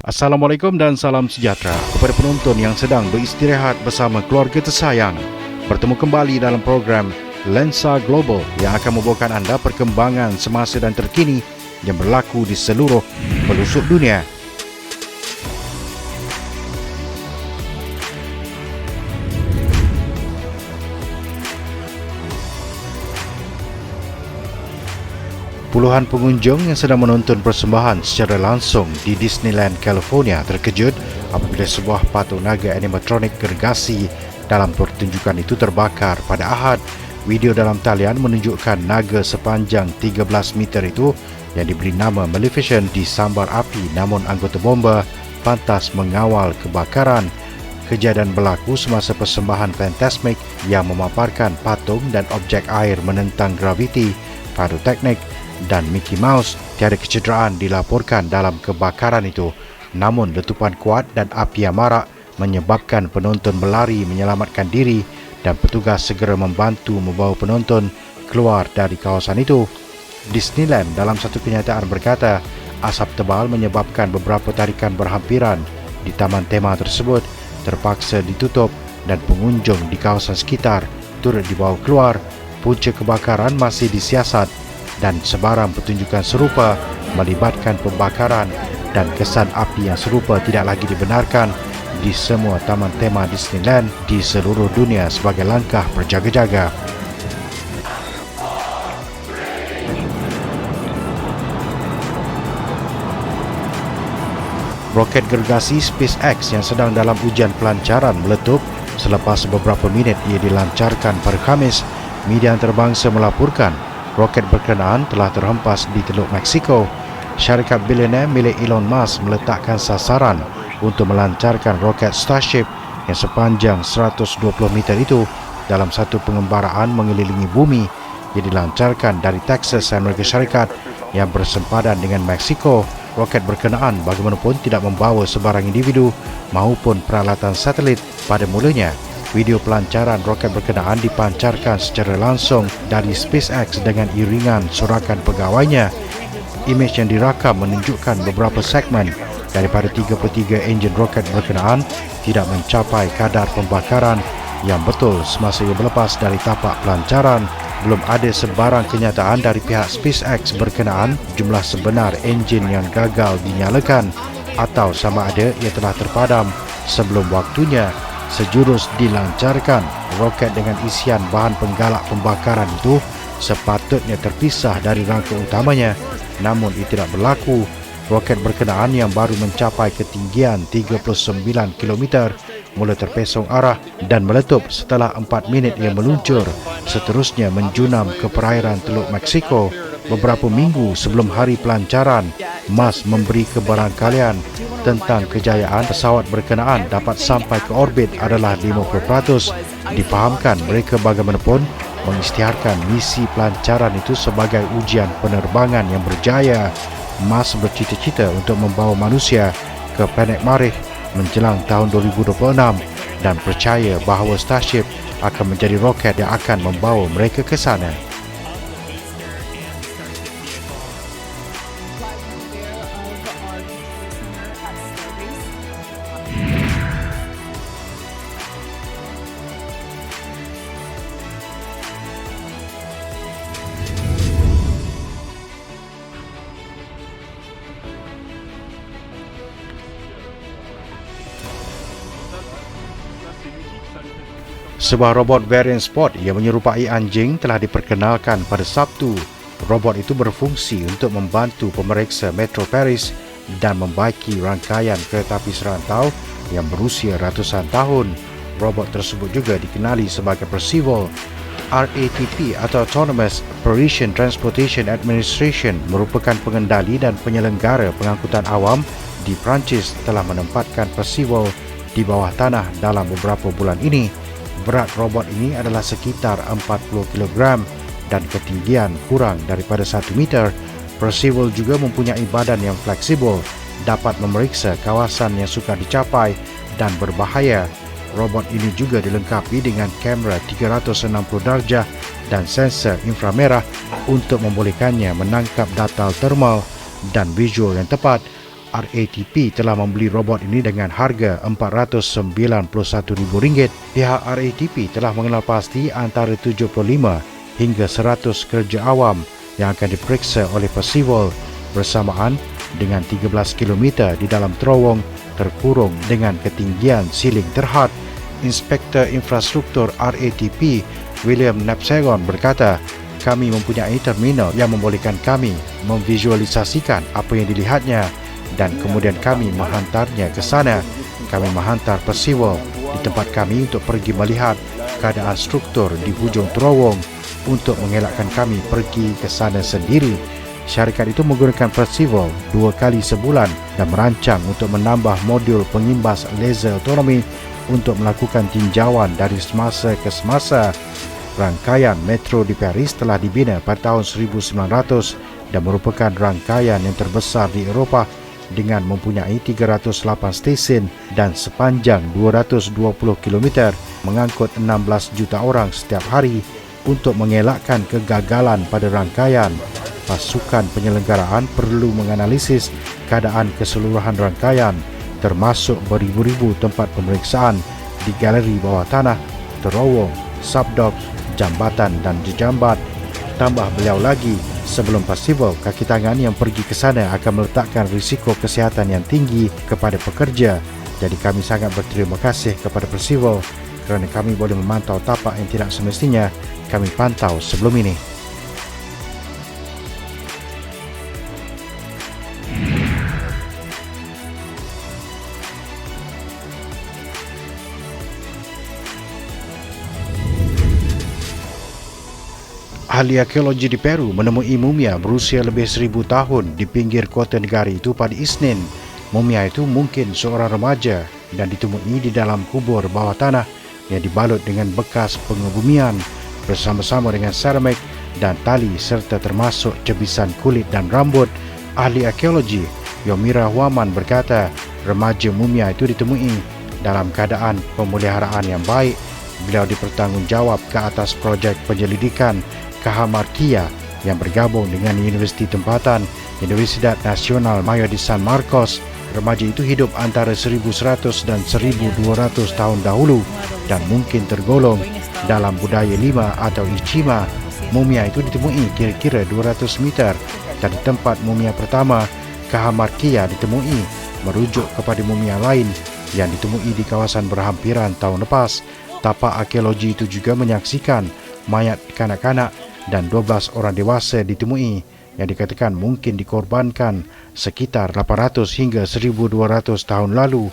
Assalamualaikum dan salam sejahtera kepada penonton yang sedang beristirahat bersama keluarga tersayang. Bertemu kembali dalam program Lensa Global yang akan membawakan anda perkembangan semasa dan terkini yang berlaku di seluruh pelosok dunia. Puluhan pengunjung yang sedang menonton persembahan secara langsung di Disneyland, California terkejut apabila sebuah patung naga animatronik gergasi dalam pertunjukan itu terbakar pada Ahad. Video dalam talian menunjukkan naga sepanjang 13 meter itu yang diberi nama Maleficent disambar api, namun anggota bomba pantas mengawal kebakaran. Kejadian berlaku semasa persembahan Fantasmic yang memaparkan patung dan objek air menentang graviti, pyroteknik dan Mickey Mouse. Tiada kecederaan dilaporkan dalam kebakaran itu, namun letupan kuat dan api yang marak menyebabkan penonton berlari menyelamatkan diri dan petugas segera membantu membawa penonton keluar dari kawasan itu. Disneyland dalam satu kenyataan berkata, asap tebal menyebabkan beberapa tarikan berhampiran di taman tema tersebut terpaksa ditutup dan pengunjung di kawasan sekitar turut dibawa keluar. Punca kebakaran masih disiasat dan sebarang pertunjukan serupa melibatkan pembakaran dan kesan api yang serupa tidak lagi dibenarkan di semua taman tema Disneyland di seluruh dunia sebagai langkah berjaga-jaga. Roket gergasi SpaceX yang sedang dalam ujian pelancaran meletup selepas beberapa minit ia dilancarkan pada Khamis. Media antarabangsa melaporkan roket berkenaan telah terhempas di Teluk Mexico. Syarikat bilioner milik Elon Musk meletakkan sasaran untuk melancarkan roket Starship yang sepanjang 120 meter itu dalam satu pengembaraan mengelilingi bumi yang dilancarkan dari Texas, Amerika Syarikat yang bersempadan dengan Mexico. Roket berkenaan bagaimanapun tidak membawa sebarang individu maupun peralatan satelit. Pada mulanya, video pelancaran roket berkenaan dipancarkan secara langsung dari SpaceX dengan iringan sorakan pegawainya. Imej yang dirakam menunjukkan beberapa segmen daripada 33 enjin roket berkenaan tidak mencapai kadar pembakaran yang betul semasa ia berlepas dari tapak pelancaran. Belum ada sebarang kenyataan dari pihak SpaceX berkenaan jumlah sebenar enjin yang gagal dinyalakan atau sama ada ia telah terpadam sebelum waktunya. Sejurus dilancarkan, roket dengan isian bahan penggalak pembakaran itu sepatutnya terpisah dari rangka utamanya, namun ia tidak berlaku. Roket berkenaan yang baru mencapai ketinggian 39 km mula terpesong arah dan meletup setelah 4 minit ia meluncur, seterusnya menjunam ke perairan Teluk Mexico. Beberapa minggu sebelum hari pelancaran, Musk memberi kebarangkalian tentang kejayaan pesawat berkenaan dapat sampai ke orbit adalah 50%. Difahamkan mereka bagaimanapun mengisytiharkan misi pelancaran itu sebagai ujian penerbangan yang berjaya. Musk bercita-cita untuk membawa manusia ke planet Marikh menjelang tahun 2026 dan percaya bahawa Starship akan menjadi roket yang akan membawa mereka ke sana. Sebuah robot varian sport yang menyerupai anjing telah diperkenalkan pada Sabtu. Robot itu berfungsi untuk membantu pemeriksa Metro Paris dan membaiki rangkaian keretapi serantau yang berusia ratusan tahun. Robot tersebut juga dikenali sebagai Percival. RATP atau Autonomous Parisian Transportation Administration merupakan pengendali dan penyelenggara pengangkutan awam di Perancis telah menempatkan Percival di bawah tanah dalam beberapa bulan ini. Berat robot ini adalah sekitar 40 kg dan ketinggian kurang daripada 1 meter. Percival juga mempunyai badan yang fleksibel, dapat memeriksa kawasan yang sukar dicapai dan berbahaya. Robot ini juga dilengkapi dengan kamera 360 darjah dan sensor inframerah untuk membolehkannya menangkap data termal dan visual yang tepat. RATP telah membeli robot ini dengan harga RM491,000. Pihak RATP telah mengenal pasti antara 75 hingga 100 kerja awam yang akan diperiksa oleh Percival bersamaan dengan 13 km di dalam terowong terkurung dengan ketinggian siling terhad. Inspektor Infrastruktur RATP William Napsagon berkata, "Kami mempunyai terminal yang membolehkan kami memvisualisasikan apa yang dilihatnya dan kemudian kami menghantarnya ke sana. Kami menghantar Percival di tempat kami untuk pergi melihat keadaan struktur di hujung terowong untuk mengelakkan kami pergi ke sana sendiri." Syarikat itu menggunakan Percival 2 kali sebulan dan merancang untuk menambah modul pengimbas laser autonomi untuk melakukan tinjauan dari semasa ke semasa. Rangkaian metro di Paris telah dibina pada tahun 1900 dan merupakan rangkaian yang terbesar di Eropah dengan mempunyai 308 stesen dan sepanjang 220 km, mengangkut 16 juta orang setiap hari. Untuk mengelakkan kegagalan pada rangkaian, pasukan penyelenggaraan perlu menganalisis keadaan keseluruhan rangkaian, termasuk beribu-ribu tempat pemeriksaan di galeri bawah tanah, terowong, subdok, jambatan dan jejambat. Tambah beliau lagi, sebelum Percival, kaki tangan yang pergi ke sana akan meletakkan risiko kesihatan yang tinggi kepada pekerja. Jadi kami sangat berterima kasih kepada Percival kerana kami boleh memantau tapak yang tidak semestinya kami pantau sebelum ini. Ahli arkeologi di Peru menemui mumia berusia lebih 1000 tahun di pinggir kota negara itu pada Isnin. Mumia itu mungkin seorang remaja dan ditemui di dalam kubur bawah tanah yang dibalut dengan bekas pengebumian bersama-sama dengan seramik dan tali serta termasuk cebisan kulit dan rambut. Ahli arkeologi Yomira Huaman berkata, remaja mumia itu ditemui dalam keadaan pemeliharaan yang baik. Beliau dipertanggungjawab ke atas projek penyelidikan Cajamarquilla yang bergabung dengan Universiti Tempatan Universidad Nacional Mayor de San Marcos. Remaja itu hidup antara 1100 dan 1200 tahun dahulu dan mungkin tergolong dalam budaya Lima atau Ichima. Mumia itu ditemui kira-kira 200 meter dari tempat mumia pertama Cajamarquilla ditemui, merujuk kepada mumia lain yang ditemui di kawasan berhampiran tahun lepas. Tapak arkeologi itu juga menyaksikan mayat kanak-kanak dan 12 orang dewasa ditemui yang dikatakan mungkin dikorbankan sekitar 800 hingga 1200 tahun lalu.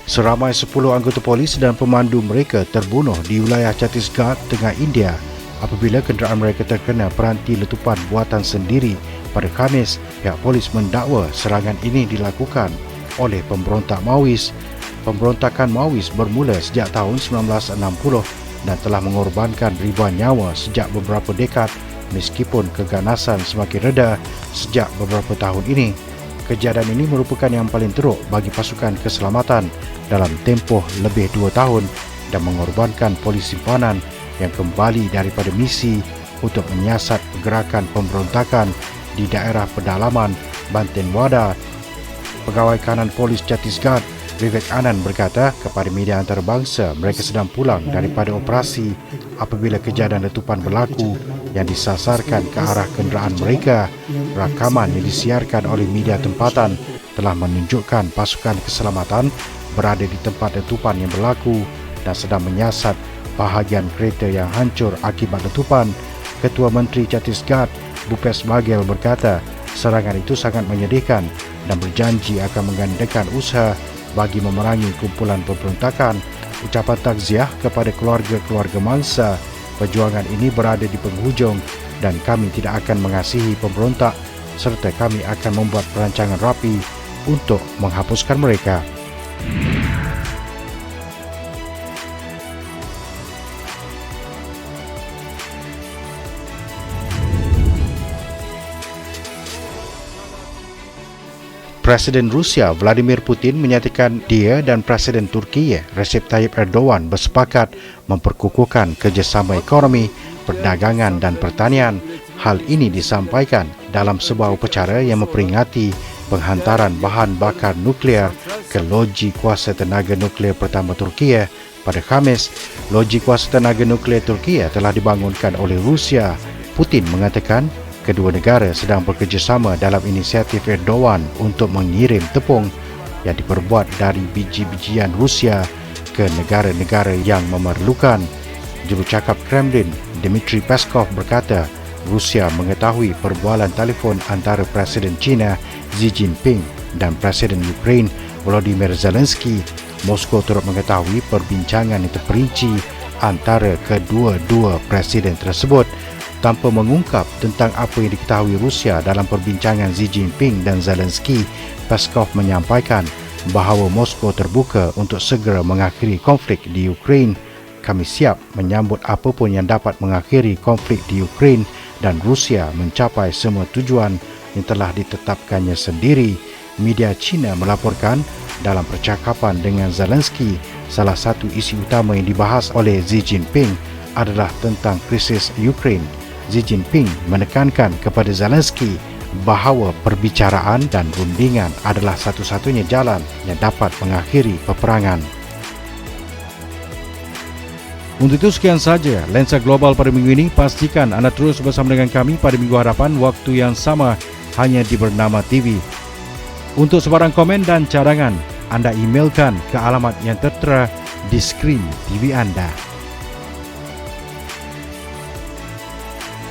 Seramai 10 anggota polis dan pemandu mereka terbunuh di wilayah Chhattisgarh, tengah India apabila kenderaan mereka terkena peranti letupan buatan sendiri. Pada Khamis, pihak polis mendakwa serangan ini dilakukan oleh pemberontak Maois. Pemberontakan Maois bermula sejak tahun 1960 dan telah mengorbankan ribuan nyawa sejak beberapa dekad, meskipun keganasan semakin reda sejak beberapa tahun ini. Kejadian ini merupakan yang paling teruk bagi pasukan keselamatan dalam tempoh lebih 2 tahun dan mengorbankan polis simpanan yang kembali daripada misi untuk menyiasat pergerakan pemberontakan di daerah pedalaman Bantenwada. Pegawai kanan polis Chhattisgarh, Vivek Anand, berkata kepada media antarabangsa mereka sedang pulang daripada operasi apabila kejadian letupan berlaku yang disasarkan ke arah kenderaan mereka. Rakaman yang disiarkan oleh media tempatan telah menunjukkan pasukan keselamatan berada di tempat letupan yang berlaku dan sedang menyiasat bahagian kereta yang hancur akibat letupan. Ketua Menteri Chhattisgarh, Bhupesh Baghel, berkata serangan itu sangat menyedihkan dan berjanji akan menggandakan usaha bagi memerangi kumpulan pemberontakan. Ucapan takziah kepada keluarga-keluarga mangsa perjuangan ini berada di penghujung dan kami tidak akan mengasihi pemberontak serta kami akan membuat perancangan rapi untuk menghapuskan mereka. Presiden Rusia Vladimir Putin menyatakan dia dan Presiden Turki Recep Tayyip Erdogan bersepakat memperkukuhkan kerjasama ekonomi, perdagangan dan pertanian. Hal ini disampaikan dalam sebuah upacara yang memperingati penghantaran bahan bakar nuklear ke loji kuasa tenaga nuklear pertama Turki pada Khamis. Loji kuasa tenaga nuklear Turki telah dibangunkan oleh Rusia. Putin mengatakan kedua negara sedang bekerjasama dalam inisiatif Erdogan untuk mengirim tepung yang diperbuat dari biji-bijian Rusia ke negara-negara yang memerlukan. Jurucakap Kremlin, Dmitry Peskov berkata, Rusia mengetahui perbualan telefon antara Presiden China Xi Jinping dan Presiden Ukraine Volodymyr Zelensky. Moskow turut mengetahui perbincangan yang terperinci antara kedua-dua presiden tersebut. Tanpa mengungkap tentang apa yang diketahui Rusia dalam perbincangan Xi Jinping dan Zelensky, Peskov menyampaikan bahawa Moskow terbuka untuk segera mengakhiri konflik di Ukraine. Kami siap menyambut apapun yang dapat mengakhiri konflik di Ukraine dan Rusia mencapai semua tujuan yang telah ditetapkannya sendiri. Media China melaporkan dalam percakapan dengan Zelensky, salah satu isu utama yang dibahas oleh Xi Jinping adalah tentang krisis Ukraine. Xi Jinping menekankan kepada Zelensky bahawa perbicaraan dan rundingan adalah satu-satunya jalan yang dapat mengakhiri peperangan. Untuk itu sekian saja Lensa Global pada minggu ini. Pastikan anda terus bersama dengan kami pada minggu hadapan waktu yang sama hanya di Bernama TV. Untuk sebarang komen dan cadangan, anda emailkan ke alamat yang tertera di skrin TV anda.